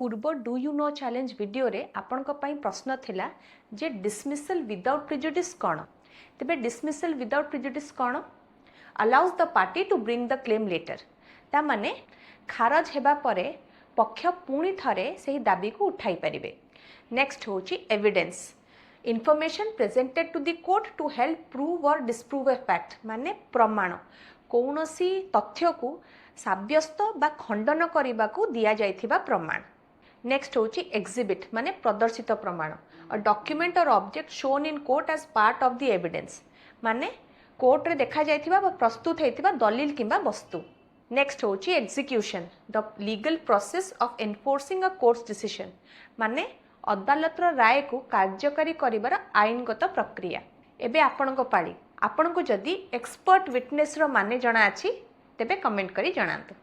पूर्व do you know challenge video रे आपन को पई प्रश्न थिला जे डिसमिसल विदाउट प्रिजुडिस कौन तेबे डिसमिसल विदाउट प्रिजुडिस कौन allows the party to bring the claim later ता माने खारज हेबा परे पक्ष पुणी थरे सही दाबी को उठाई परिबे। नेक्स्ट होची evidence information presented to the court to help prove or disprove a fact माने प्रमाण कौनसी तथ्य को साब्यस्त बा खंडन करने को दिया जाइथिबा प्रमाण। नेक्स्ट होची एग्जिबिट माने प्रदर्शित प्रमाण a document or object shown in court as part of the evidence माने कोर्ट रे देखा जाइथिबा बा प्रस्तुत हेतिबा दलील किंबा वस्तु। नेक्स्ट होची execution the legal process of enforcing a courts decision माने अदालतर राय को कार्यकारी करिबार आईनगत प्रक्रिया। एबे आपनको पाळी आपनको जदी एक्सपर्ट विटनेस रो माने जणा अछि तेबे कमेंट करी जणांतु।